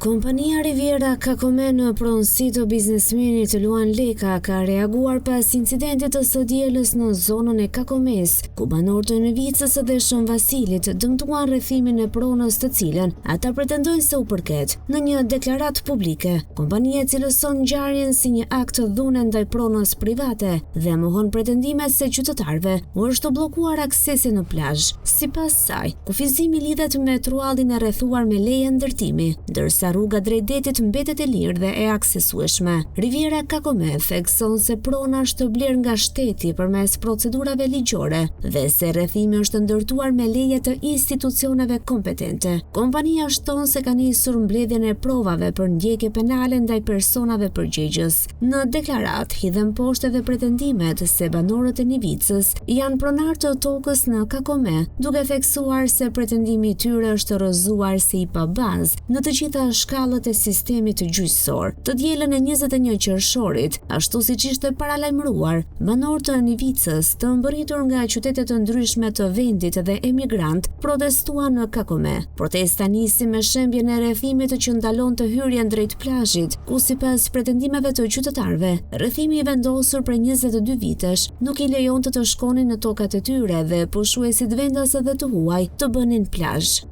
Kompania Riviera Kakome në pronësi të biznesmenit Luan Leka ka reaguar pas incidentit të së dielës në zonën e Kakomes, ku banorët e Nevicës dhe Shën Vasilit dëmtuan rrethimin e pronës të cilën ata pretendojnë se u përket. Në një deklaratë publike, kompania cilëson ngjarjen si një akt dhune ndaj pronës private dhe mohon pretendimet se qytetarëve u është bllokuar aksesi në plazh. Sipas saj, kufizimi lidhet me truallin e rrethuar me leje ndërtimi, ndërsa rruga drejt detit mbetet e lirë dhe e aksesueshme. Riviera Kakome thekson se prona është bler nga shteti përmes procedurave ligjore dhe se rrethimi është ndërtuar me leje të institucioneve kompetente. Kompania shton se ka nisur mbledhjen e provave për ndjekje penale ndaj personave përgjegjës. Në deklaratë hidhen poshtë edhe pretendimet se banorët e Nevicës janë pronar të tokës në Kakome, duke theksuar se pretendimi i tyre është rrëzuar si i pabazë në të gjitha shkallët e sistemit gjyqësor. Të dielën e 21 qershorit, ashtu siç ishte paralajmëruar, banorët e Nevicës të mbërritur nga qytete të ndryshme të vendit dhe emigrant protestuan në Kakome. Protesta nisi me shembjen e rrethimit që ndalon të hyrjen drejt plazhit, ku sipas pretendimeve të qytetarëve, rrethimi i vendosur për 22 vitesh nuk i lejonte të shkonin në tokat e tyre dhe pushuesit vendas dhe të huaj të bënin plazh.